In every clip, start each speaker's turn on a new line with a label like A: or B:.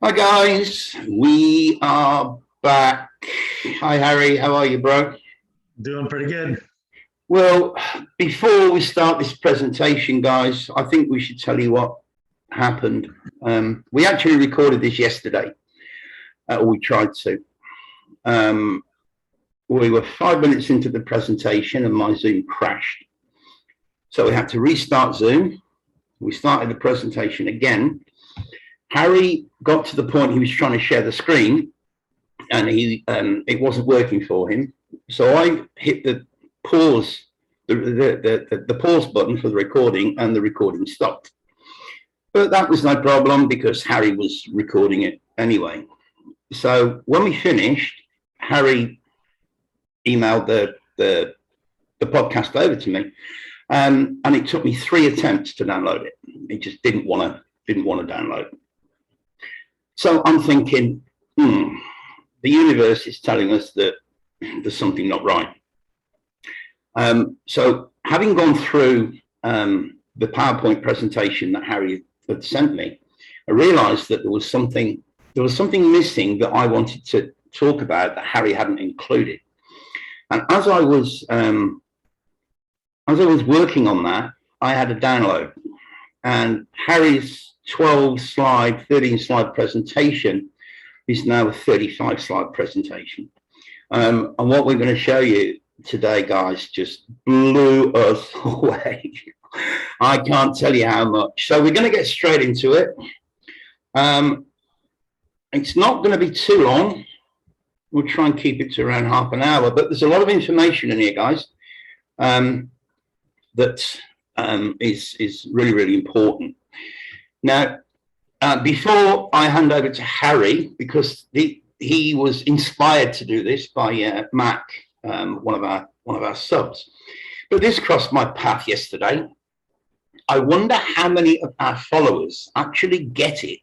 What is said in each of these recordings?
A: Hi guys, we are back. Hi Harry, how are you, bro?
B: Doing pretty good.
A: Well, before we start this presentation, guys, I think we should tell you what happened. We actually recorded this yesterday, or we tried to. We were 5 minutes into the presentation and my Zoom crashed. So we had to restart Zoom. We started the presentation again. Harry got to the point he was trying to share the screen and it wasn't working for him. So I hit the pause, the pause button for the recording, and the recording stopped. But that was no problem because Harry was recording it anyway. So when we finished, Harry emailed the podcast over to me, and it took me 3 attempts to download it. It just didn't want to download. So I'm thinking, the universe is telling us that there's something not right. So having gone through the PowerPoint presentation that Harry had sent me, I realized that there was something missing that I wanted to talk about that Harry hadn't included. And as I was working on that, I had a download, and Harry's 12-slide, 13-slide presentation is now a 35-slide presentation. And what we're going to show you today, guys, just blew us away. I can't tell you how much. So we're going to get straight into it. It's not going to be too long. We'll try and keep it to around half an hour, but there's a lot of information in here, guys, that is really, really important. Now, before I hand over to Harry, because he was inspired to do this by Mac, one of our subs, but this crossed my path yesterday. I wonder how many of our followers actually get it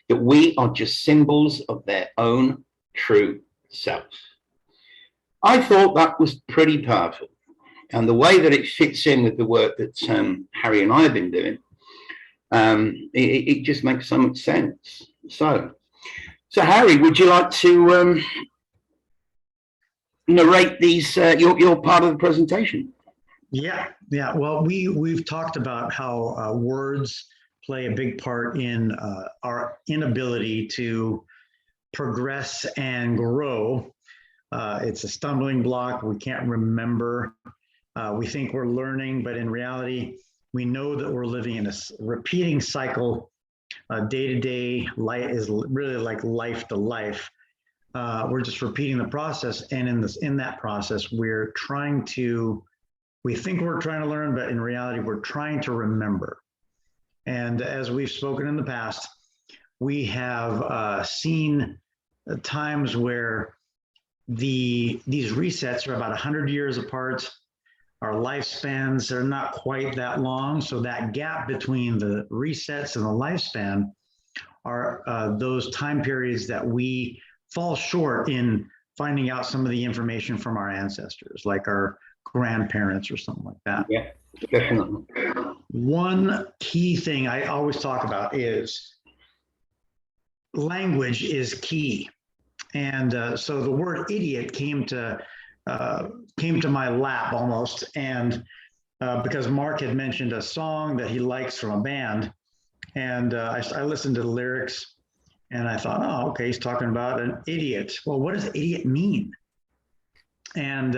A: that we are just symbols of their own true self. I thought that was pretty powerful, and the way that it fits in with the work that Harry and I have been doing, it just makes so much sense. So Harry, would you like to narrate these your part of the presentation?
B: Yeah. Well, we've talked about how words play a big part in our inability to progress and grow. It's a stumbling block. We can't remember. We think we're learning, but in reality, we know that we're living in a repeating cycle. Day-to-day life is really like life to life. We're just repeating the process, and in that process, we think we're trying to learn, but in reality, we're trying to remember. And as we've spoken in the past, we have seen times where these resets are about 100 years apart. Our lifespans are not quite that long. So that gap between the resets and the lifespan are those time periods that we fall short in finding out some of the information from our ancestors, like our grandparents or something like that.
A: Yeah, definitely.
B: One key thing I always talk about is language is key. And so the word idiot came to my lap almost, and because Mark had mentioned a song that he likes from a band, and I listened to the lyrics, and I thought, oh, okay, he's talking about an idiot. Well, what does idiot mean? And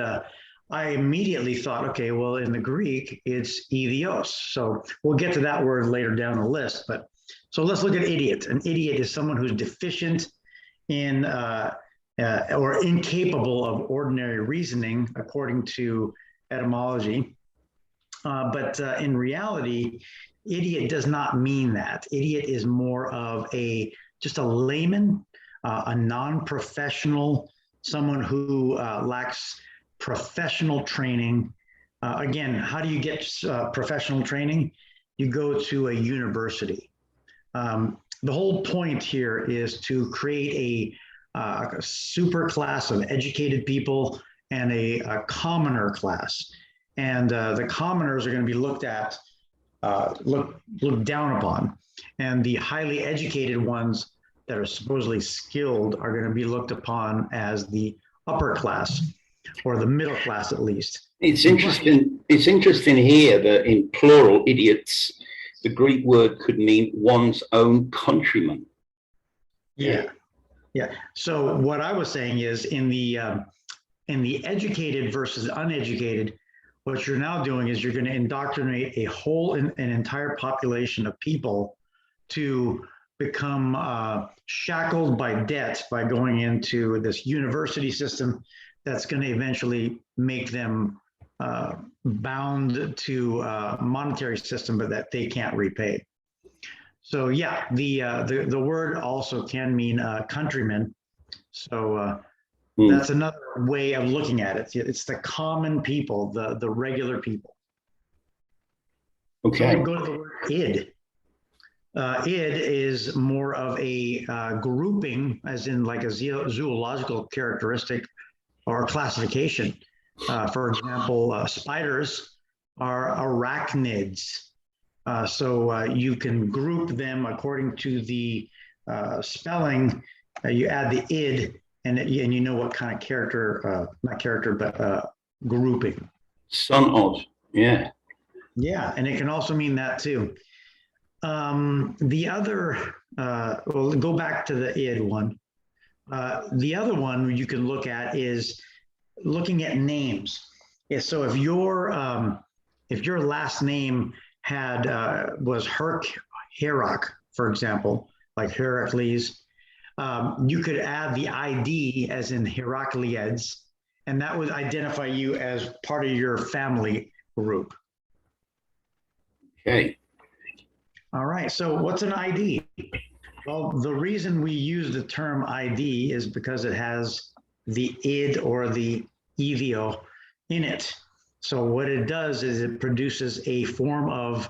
B: I immediately thought, okay, well, in the Greek, it's Id-Iot. So we'll get to that word later down the list. But so let's look at idiot. An idiot is someone who's deficient in or incapable of ordinary reasoning, according to etymology. But in reality, idiot does not mean that. Idiot is more of just a layman, a non-professional, someone who lacks professional training. Again, how do you get professional training? You go to a university. The whole point here is to create a super class of educated people and a commoner class. And the commoners are going to be looked down upon. And the highly educated ones that are supposedly skilled are going to be looked upon as the upper class or the middle class at least.
A: It's interesting. It's interesting here that in plural, idiots, the Greek word could mean one's own countryman.
B: Yeah. So what I was saying is in the educated versus uneducated, what you're now doing is you're going to indoctrinate an entire population of people to become shackled by debt by going into this university system that's going to eventually make them bound to a monetary system, but that they can't repay. So yeah, the word also can mean countryman. So that's another way of looking at it. It's the common people, the regular people.
A: Okay.
B: So we'll go to the word id. Id is more of a grouping, as in like a zoological characteristic or classification. For example, spiders are arachnids. So you can group them according to the spelling. You add the id, and you know what kind of character, not character, but grouping.
A: Son of, yeah.
B: Yeah, and it can also mean that too. The other, well, go back to the id one. The other one you can look at is looking at names. Yeah, so if your last name was Herak, for example, like Heracles, you could add the ID as in Heracliades, and that would identify you as part of your family group.
A: Okay.
B: All right, so what's an ID? Well, the reason we use the term ID is because it has the id or the Id-Iot in it. So what it does is it produces a form of,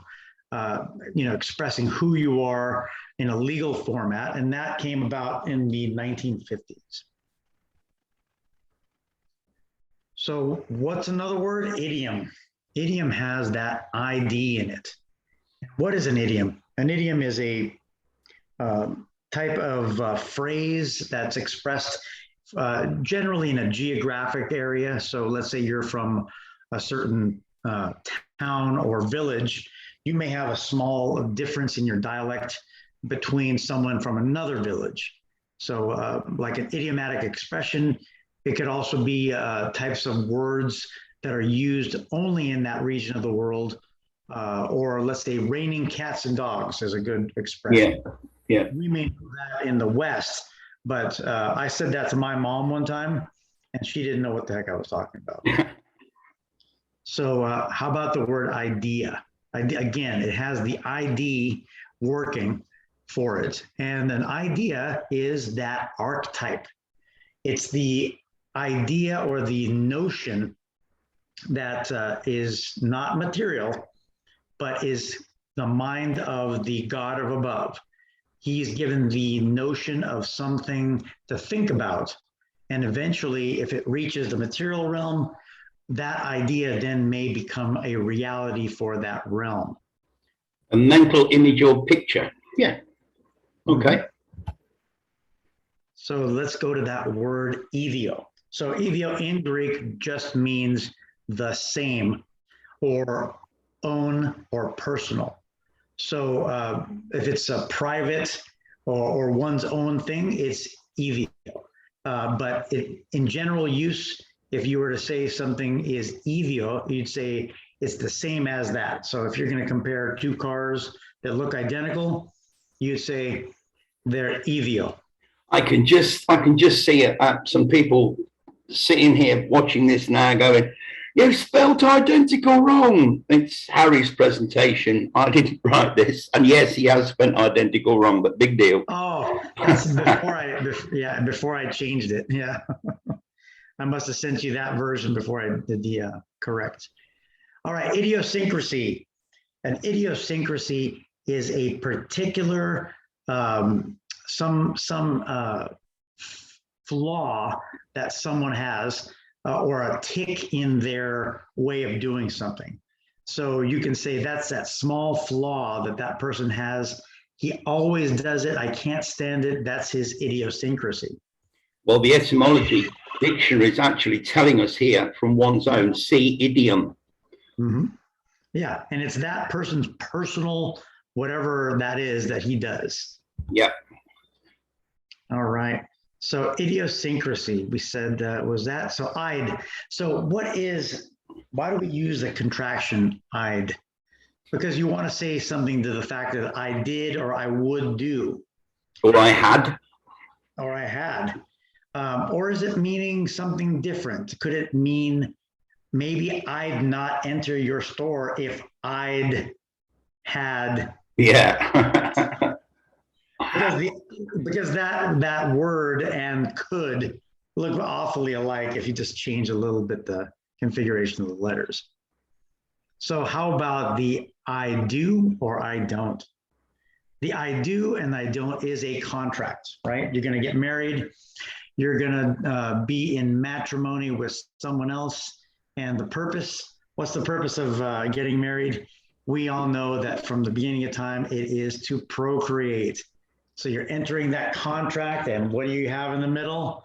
B: expressing who you are in a legal format, and that came about in the 1950s. So what's another word? Idiom. Idiom has that ID in it. What is an idiom? An idiom is a type of phrase that's expressed generally in a geographic area. So let's say you're from a certain town or village, you may have a small difference in your dialect between someone from another village. So like an idiomatic expression, it could also be types of words that are used only in that region of the world. Or let's say raining cats and dogs is a good expression.
A: Yeah.
B: We may know that in the West, but I said that to my mom one time, and she didn't know what the heck I was talking about. So how about the word idea? Again, it has the ID working for it. And an idea is that archetype. It's the idea or the notion that is not material, but is the mind of the God of above. He's given the notion of something to think about. And eventually, if it reaches the material realm, that idea then may become a reality for that realm.
A: A mental image or picture. Yeah. Okay.
B: So let's go to that word Id-Iot. So Id-Iot in Greek just means the same, or own, or personal. So if it's a private or one's own thing, it's Id-Iot. But in general use, if you were to say something is Id-Iot, you'd say it's the same as that. So if you're going to compare two cars that look identical, you'd say they're Id-Iot.
A: I can just see it. Some people sitting here watching this now going, "You spelled identical wrong." It's Harry's presentation. I didn't write this, and yes, he has spelled identical wrong, but big deal.
B: Oh, that's before I changed it. Yeah. I must have sent you that version before I did the correct. All right, idiosyncrasy. An idiosyncrasy is a particular some flaw that someone has or a tick in their way of doing something. So you can say that's that small flaw that person has He always does it. I can't stand it. That's his idiosyncrasy.
A: Well, the etymology dictionary is actually telling us here from one's own, see idiom.
B: Mm-hmm. Yeah, and it's that person's personal, whatever that is that he does.
A: Yep.
B: All right. So idiosyncrasy, we said was that. So Id. So why do we use the contraction Id? Because you want to say something to the fact that I did or I would do.
A: Or I had.
B: Or I had. Or is it meaning something different? Could it mean maybe I'd not enter your store if I'd had?
A: Yeah.
B: because that word and could look awfully alike if you just change a little bit the configuration of the letters. So how about the I do or I don't? The I do and I don't is a contract, right? You're going to get married. You're going to be in matrimony with someone else. And the purpose, what's the purpose of getting married? We all know that from the beginning of time, it is to procreate. So you're entering that contract. And what do you have in the middle?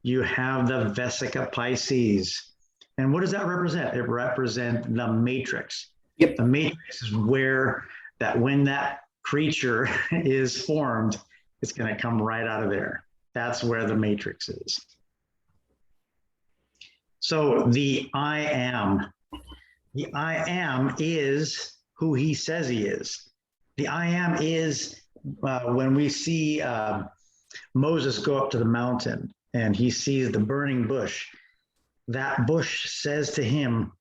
B: You have the Vesica Pisces. And what does that represent? It represents the matrix.
A: Yep.
B: The matrix is where when that creature is formed, it's going to come right out of there. That's where the matrix is. So the I am is who he says he is. The I am is when we see Moses go up to the mountain and he sees the burning bush. That bush says to him,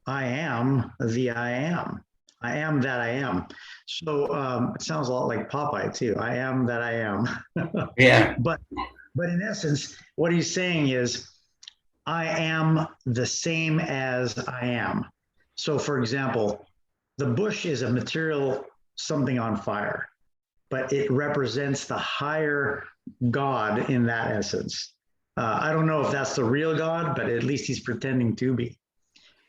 B: I am the I am. I am that I am. So it sounds a lot like Popeye too. I am that I am.
A: Yeah.
B: But in essence, what he's saying is, I am the same as I am. So for example, the bush is a material, something on fire, but it represents the higher God in that essence. I don't know if that's the real God, but at least he's pretending to be.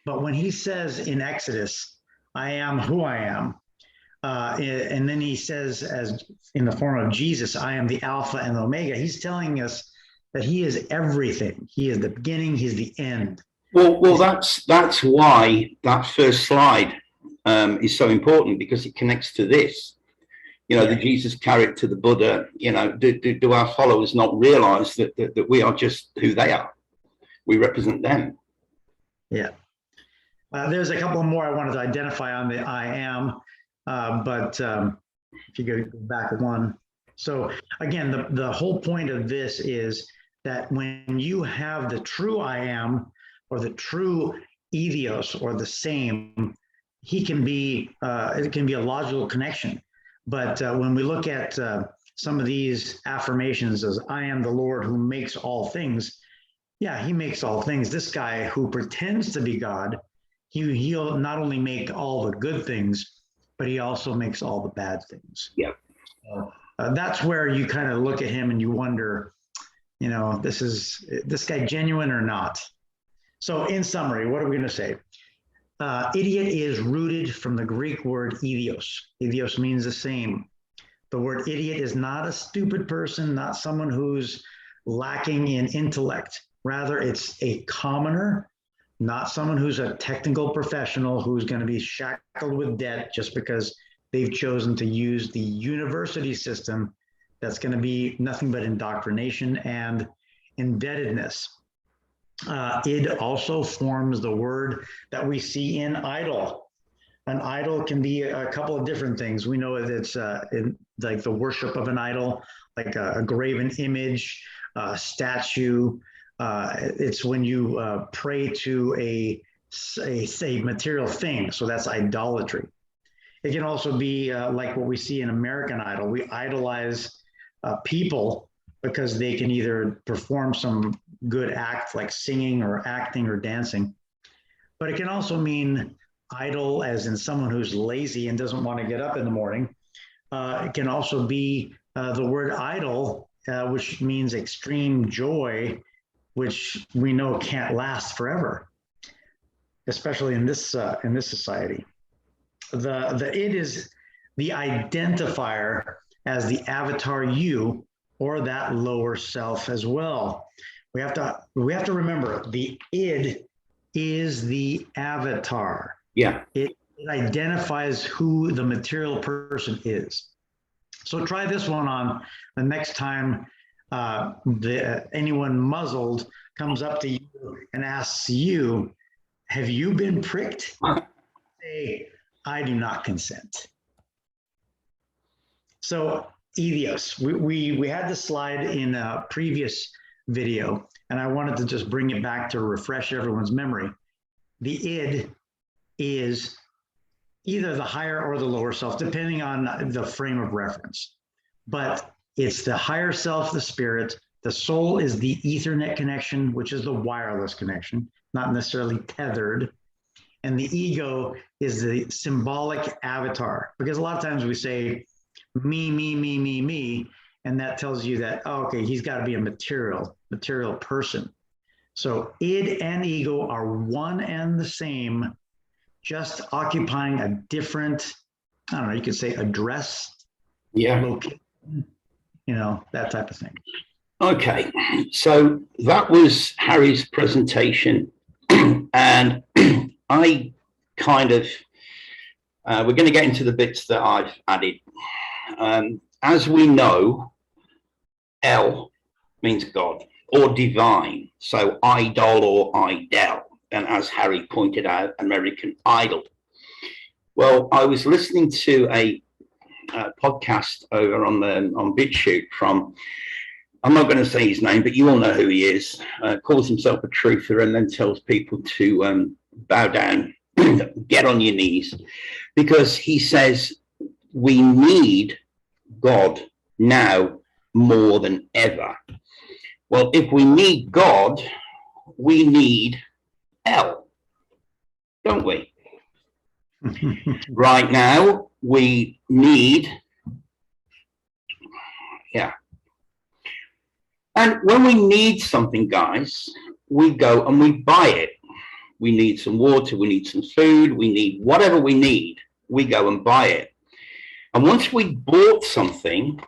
B: But when he says in Exodus, I am who I am, and then he says, as in the form of Jesus, I am the Alpha and the Omega, he's telling us that he is everything. He is the beginning, he's the end.
A: Well, that's why that first slide is so important, because it connects to this. You know, the Jesus character, the Buddha, you know, do our followers not realize that we are just who they are? We represent them.
B: Yeah. There's a couple more I wanted to identify on the I am, but if you go back one. So again, the whole point of this is that when you have the true I am, or the true Id-Iot, or the same, he can be, it can be a logical connection. But when we look at some of these affirmations as I am the Lord who makes all things, yeah, he makes all things. This guy who pretends to be God, he'll not only make all the good things, but he also makes all the bad things.
A: Yeah.
B: That's where you kind of look at him and you wonder, you know, is this guy genuine or not? So in summary, what are we going to say? Idiot is rooted from the Greek word idios. Idios means the same. The word idiot is not a stupid person, not someone who's lacking in intellect. Rather, it's a commoner, not someone who's a technical professional who's going to be shackled with debt just because they've chosen to use the university system that's going to be nothing but indoctrination and indebtedness. Id also forms the word that we see in idol. An idol can be a couple of different things. We know that it's like the worship of an idol, like a graven image, a statue. It's when you pray to a material thing. So that's idolatry. It can also be like what we see in American Idol. We idolize people because they can either perform some good act like singing or acting or dancing. But it can also mean idle as in someone who's lazy and doesn't want to get up in the morning. It can also be the word idle, which means extreme joy, which we know can't last forever, especially in this society. The id is the identifier as the avatar you or that lower self as well. We have to remember the id is the avatar.
A: Yeah.
B: It identifies who the material person is. So try this one on the next time anyone muzzled comes up to you and asks you, have you been pricked? Say, I do not consent. So Id-Iot, we had this slide in a previous video, and I wanted to just bring it back to refresh everyone's memory. The id is either the higher or the lower self, depending on the frame of reference. But it's the higher self, the spirit. The soul is the Ethernet connection, which is the wireless connection, not necessarily tethered. And the ego is the symbolic avatar, because a lot of times we say me, and that tells you that, oh, okay, he's got to be a material person. So id and ego are one and the same, just occupying a different, I don't know, you could say address, location, that type of thing.
A: Okay, so that was Harry's presentation, and I kind of, we're going to get into the bits that I've added. As we know, El means God or divine, so idol or idel, and as Harry pointed out, American Idol. Well, I was listening to a podcast over on BitChute from, I'm not going to say his name, but you all know who he is, calls himself a truther and then tells people to bow down, get on your knees, because he says we need God now more than ever. Well, if we need God, we need El, don't we? Right now, we need, And when we need something, guys, we go and we buy it. We need some water, we need some food, we need whatever we need, we go and buy it. And once we bought something,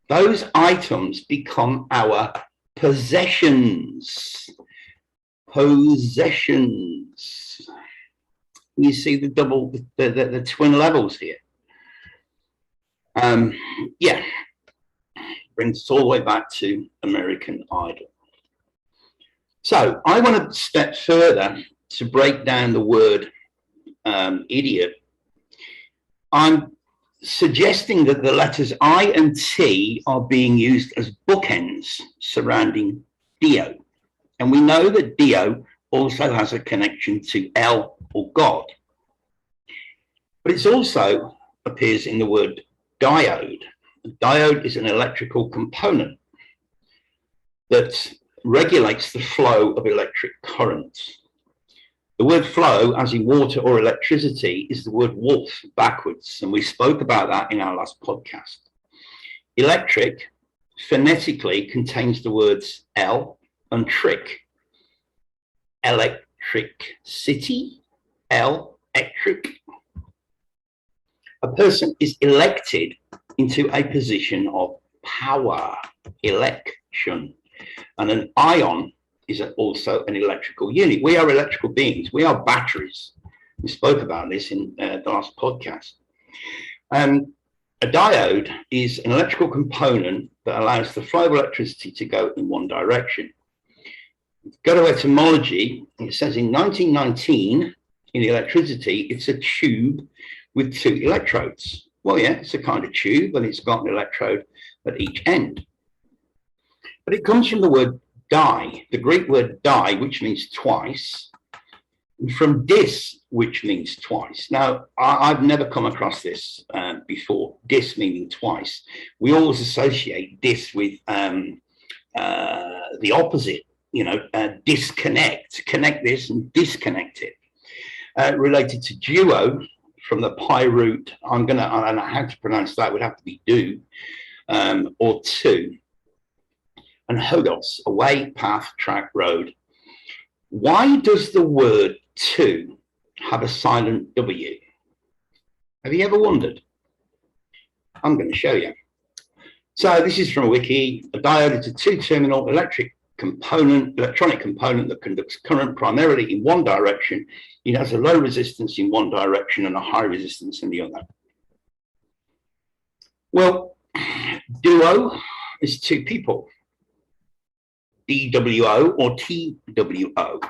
A: those items become our possessions. Possessions. You see the twin levels here. Brings us all the way back to American Idol. So I want to step further to break down the word idiot. I'm suggesting that the letters I and T are being used as bookends surrounding Dio. And we know that Dio also has a connection to El or God. But it also appears in the word diode. A diode is an electrical component that regulates the flow of electric currents. The word flow, as in water or electricity, is the word wolf backwards, and we spoke about that in our last podcast. Electric phonetically contains the words L and trick. Electricity, electric. A person is elected into a position of power, election, and an ion is also an electrical unit. We are electrical beings. We are batteries. We spoke about this in the last podcast. A diode is an electrical component that allows the flow of electricity to go in one direction. Go to etymology, it says in 1919, in electricity, it's a tube with two electrodes. Well, yeah, it's a kind of tube, and it's got an electrode at each end. But it comes from the word die, the Greek word die, which means twice, and from dis, which means twice. Now, I've never come across this before, dis meaning twice. We always associate dis with the opposite, disconnect, connect this and disconnect it. Related to duo, from the pi root, I don't know how to pronounce that, would have to be do, or two. And hodos, a way, path, track, road. Why does the word to have a silent W? Have you ever wondered? I'm going to show you. So this is from a wiki. A diode is a two-terminal electronic component that conducts current primarily in one direction. It has a low resistance in one direction and a high resistance in the other. Well, duo is two people, DWO or TWO.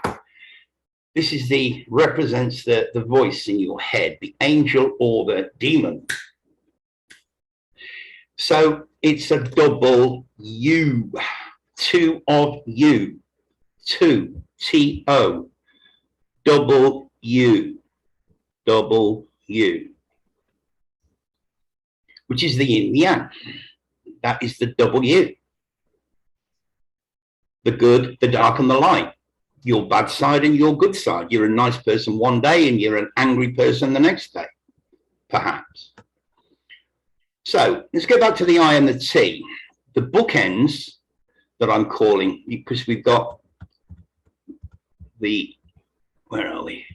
A: This is represents the voice in your head, the angel or the demon. So it's a double U, two of you, two, T-O, double U, which is the yin yang. That is the W. The good, the dark, and the light. Your bad side and your good side. You're a nice person one day and you're an angry person the next day, perhaps. So let's go back to the I and the T. The bookends that I'm calling, because we've got the, where are we?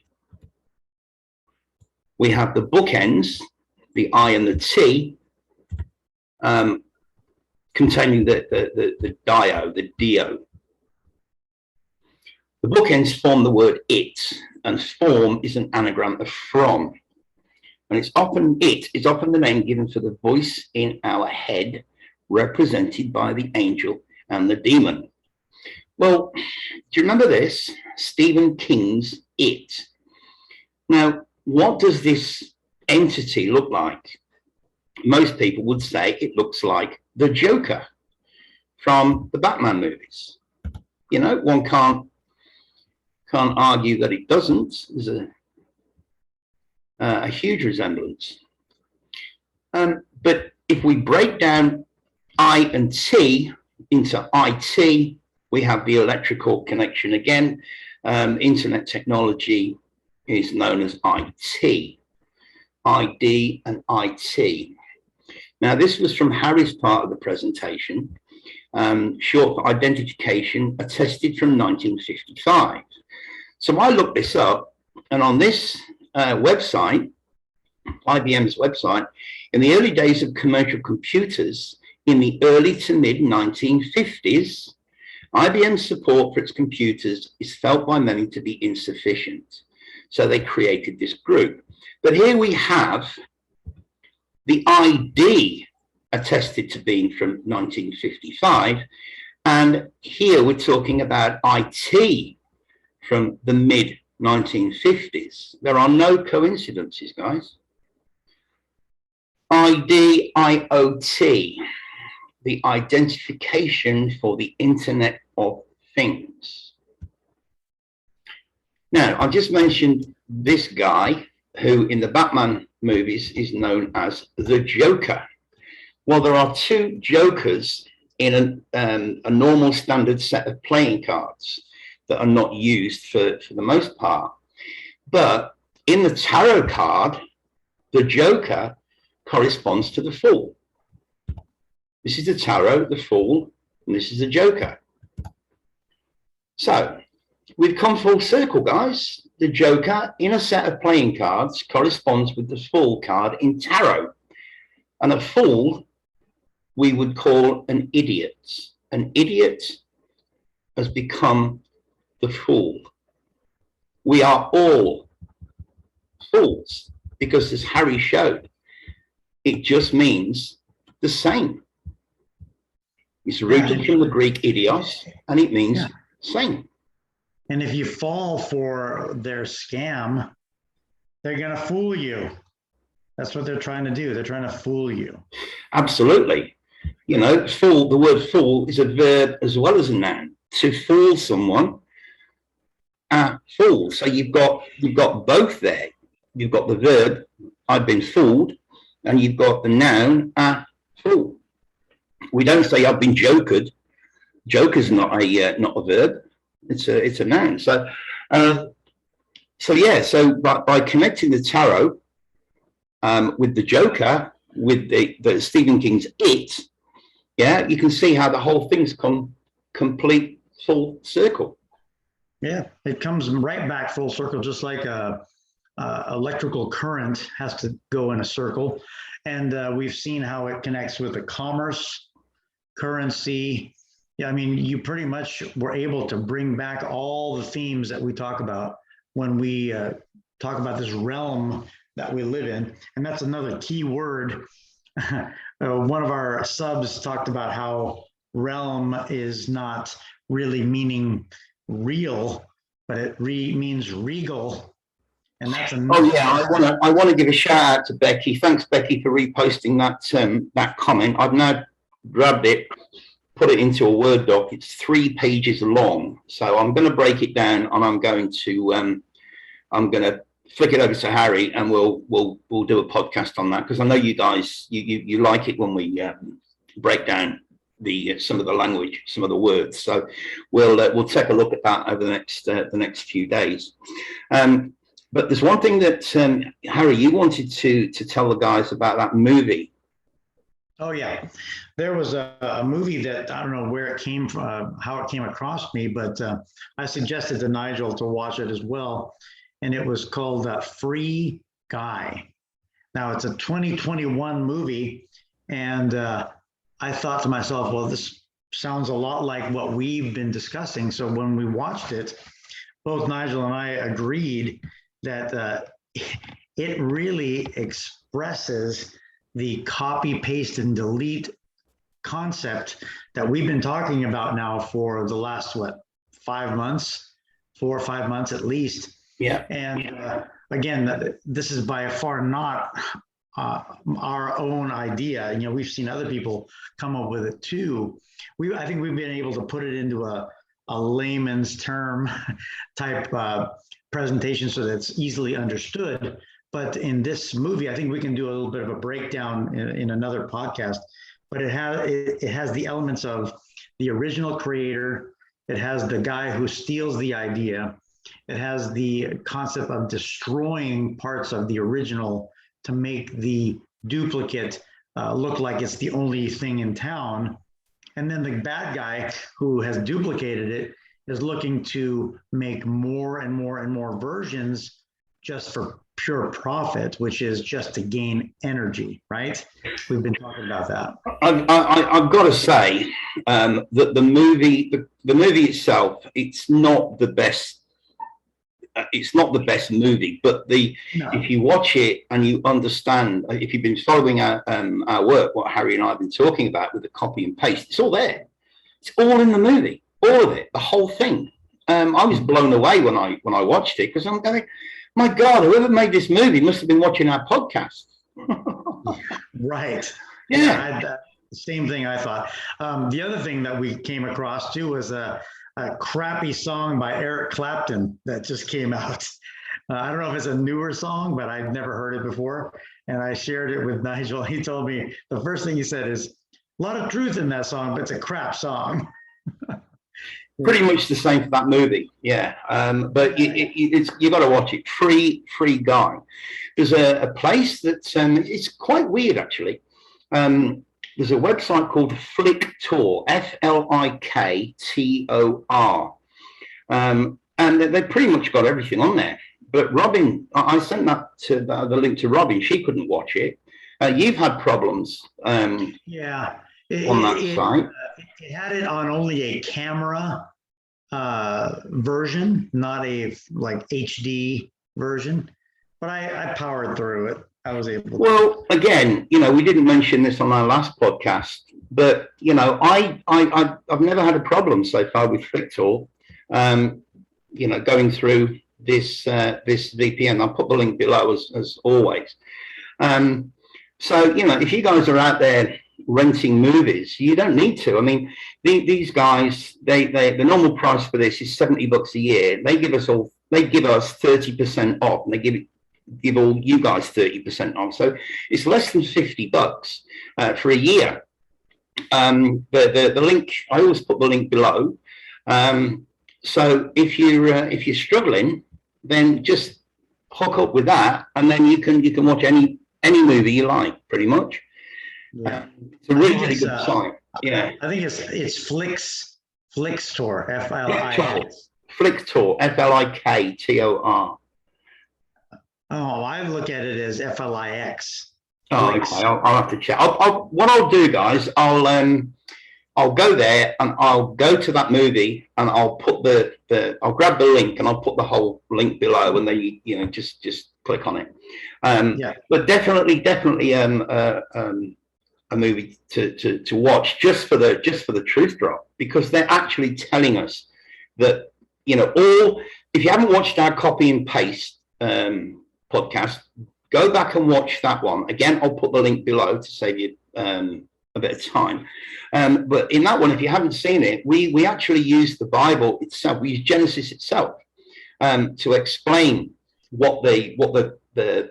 A: We have the bookends, the I and the T, containing the dio, the dio. The bookends form the word it, and form is an anagram of from. And it's often the name given for the voice in our head, represented by the angel and the demon. Well, do you remember this? Stephen King's It. Now, what does this entity look like? Most people would say it looks like the Joker from the Batman movies. You know, one can't argue that it doesn't. There's a huge resemblance. But if we break down I and T into IT, we have the electrical connection again. Internet technology is known as IT, ID and IT. Now, this was from Harry's part of the presentation, short for identification, attested from 1955. So I looked this up, and on this website, IBM's website, in the early days of commercial computers, in the early to mid 1950s, IBM's support for its computers is felt by many to be insufficient. So they created this group. But here we have the ID attested to being from 1955. And here we're talking about IT from the mid 1950s. There are no coincidences, guys. IDIoT, the identification for the Internet of Things. Now, I just mentioned this guy who in the Batman movies is known as the Joker. Well, there are two Jokers in a normal standard set of playing cards that are not used for the most part. But in the tarot card, the Joker corresponds to the Fool. This is the tarot, the Fool, and this is the Joker. So we've come full circle, guys. The Joker in a set of playing cards corresponds with the Fool card in tarot. And a Fool we would call an idiot. An idiot has become the Fool. We are all fools because, as Harry showed, it just means the same. It's rooted from the Greek Id-Iot, and it means same.
B: And if you fall for their scam, they're going to fool you. That's what they're trying to do. They're trying to fool you. Absolutely.
A: You know, fool, the word fool is a verb as well as a noun. To fool someone, fool. So you've got both there. You've got the verb, I've been fooled, and you've got the noun, fool. We don't say I've been jokered. Joker's not a verb. It's a noun. So by connecting the tarot with the Joker, with the Stephen King's It, you can see how the whole thing's come complete full circle.
B: Yeah, it comes right back full circle, just like a electrical current has to go in a circle. And we've seen how it connects with the commerce, currency. Yeah, I mean, you pretty much were able to bring back all the themes that we talk about when we talk about this realm that we live in. And that's another key word. One of our subs talked about how realm is not really meaning real, but it means regal. And that's
A: Oh yeah, I want to give a shout out to Becky. Thanks, Becky, for reposting that comment. I've now grabbed it, put it into a Word doc. It's 3 pages long, so I'm going to break it down, and I'm going to flick it over to Harry, and we'll do a podcast on that, because I know you guys you like it when we break down some of the language, some of the words. So we'll take a look at that over the next few days. But there's one thing that Harry, you wanted to tell the guys about that movie.
B: Oh yeah, there was a movie that I don't know where it came from, how it came across me, but I suggested to Nigel to watch it as well, and it was called Free Guy. Now it's a 2021 movie, and I thought to myself, well, this sounds a lot like what we've been discussing. So when we watched it, both Nigel and I agreed that it really expresses the copy, paste, and delete concept that we've been talking about now for the last, 5 months, 4 or 5 months at least.
A: Yeah.
B: And again, this is by far not our own idea. You know, we've seen other people come up with it too. I think we've been able to put it into a layman's term type presentation so that it's easily understood. But in this movie, I think we can do a little bit of a breakdown in another podcast. But it has the elements of the original creator. It has the guy who steals the idea. It has the concept of destroying parts of the original to make the duplicate look like it's the only thing in town. And then the bad guy who has duplicated it is looking to make more and more and more versions just for pure profit, which is just to gain energy, right? We've been talking about that.
A: I've got to say that the movie itself, it's not the best. It's not the best movie, but if you watch it and you understand, if you've been following our work, what Harry and I have been talking about with the copy and paste, it's all there. It's all in the movie, all of it, the whole thing. I was blown away when I watched it, because I'm going, my God, whoever made this movie must have been watching our podcast.
B: Right.
A: Yeah.
B: The same thing I thought. The other thing that we came across too was a crappy song by Eric Clapton that just came out. I don't know if it's a newer song, but I've never heard it before. And I shared it with Nigel. He told me the first thing he said is, a lot of truth in that song, but it's a crap song.
A: Pretty much the same for that movie, yeah. But you got to watch it. Free Guy. There's a place that it's quite weird actually. There's a website called Flicktor, Fliktor, and they pretty much got everything on there. But Robin, I sent that to the link to Robin. She couldn't watch it. You've had problems.
B: Yeah.
A: On that site.
B: It had it on only a camera version, not a like HD version. But I powered through it. I was able to.
A: Well, again, we didn't mention this on our last podcast, but I've never had a problem so far with Flicktor. Going through this VPN. I'll put the link below as always. So if you guys are out there renting movies, you don't need to. I mean, these guys, the normal price for this is $70 a year. They give us 30% off, and they give all you guys 30% off. So it's less than $50 for a year. The link, I always put the link below. So if you're struggling, then just hook up with that, and then you can watch any movie you like, pretty much.
B: Yeah,
A: it's a really good site. Yeah,
B: I think it's Flicktor, Flix.
A: Flicktor, Fliktor.
B: Oh, I look at it as Flix.
A: Oh, okay. I'll have to check. What I'll do, guys, I'll go there and I'll go to that movie and I'll put I'll grab the link and I'll put the whole link below and then just click on it.
B: Yeah.
A: But definitely a movie to watch just for the truth drop, because they're actually telling us that if you haven't watched our copy and paste podcast, go back and watch that one. Again, I'll put the link below to save you a bit of time. But in that one, if you haven't seen it, we actually use the Bible itself. We use Genesis itself to explain what the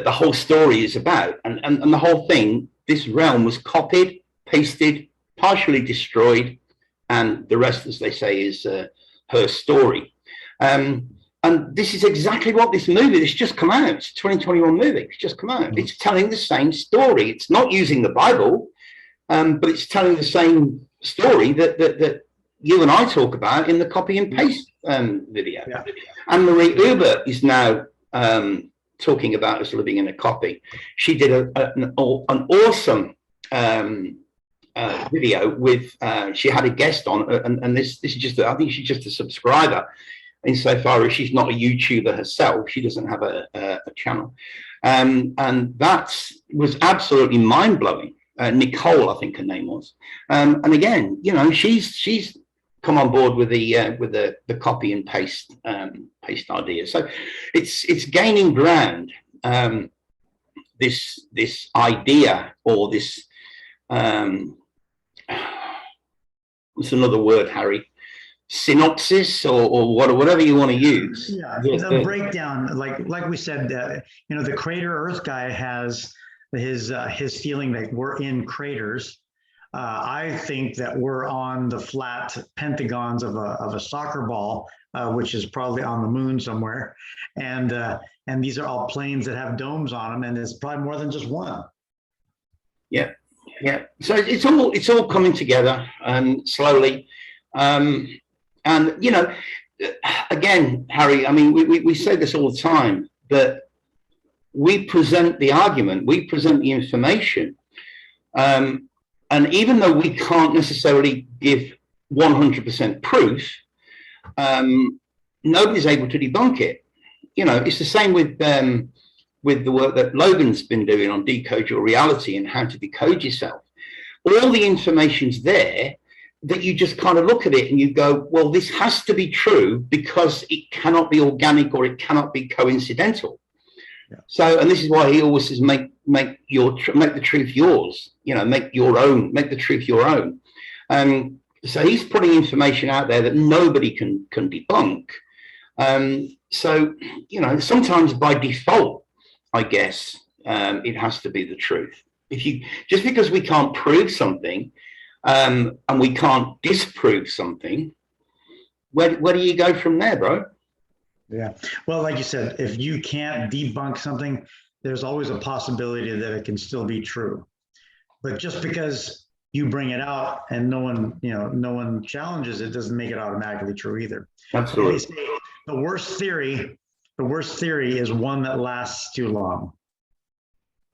A: whole story is about, and the whole thing. This realm was copied, pasted, partially destroyed, and the rest, as they say, is her story. And this is exactly what this movie that's just come out. It's a 2021 movie. It's just come out. It's telling the same story. It's not using the Bible, but it's telling the same story that you and I talk about in the copy and paste video. Yeah. Anne-Marie Uber is now talking about us living in a copy. She did an awesome video with. She had a guest on, and this is just. I think she's just a subscriber, insofar as she's not a YouTuber herself. She doesn't have a channel, and that was absolutely mind blowing. Nicole, I think her name was, and again, she's come on board with the copy and paste idea. So it's gaining ground. This idea, or this what's another word, Harry? Synopsis, or whatever you want to use.
B: Yeah, the breakdown, like we said, the Crater Earth guy has his feeling that we're in craters. I think that we're on the flat pentagons of a soccer ball, which is probably on the moon somewhere, and these are all planes that have domes on them, and it's probably more than just one.
A: Yeah. So it's all coming together slowly, and again, Harry. I mean, we say this all the time, that we present the argument, we present the information. And even though we can't necessarily give 100% proof, nobody's able to debunk it. It's the same with the work that Logan's been doing on Decode Your Reality and how to decode yourself. All the information's there, that you just kind of look at it and you go, well, this has to be true, because it cannot be organic or it cannot be coincidental. Yeah. So, and this is why he always says, make the truth yours. Make the truth your own. So he's putting information out there that nobody can debunk. So sometimes by default, I guess it has to be the truth. Just because we can't prove something, and we can't disprove something, where do you go from there, bro?
B: Yeah. Well, like you said, if you can't debunk something, there's always a possibility that it can still be true. But just because you bring it out and no one challenges it, doesn't make it automatically true either.
A: Absolutely.
B: They say the worst theory is one that lasts too long.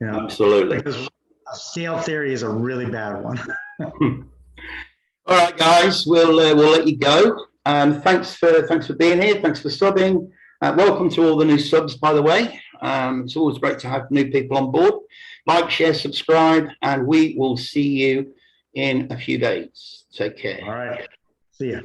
A: Absolutely.
B: Because a stale theory is a really bad one.
A: All right, guys, we'll let you go. Thanks for being here. Thanks for subbing. Welcome to all the new subs, by the way. It's always great to have new people on board. Like, share, subscribe, and we will see you in a few days. Take care.
B: All right. See ya.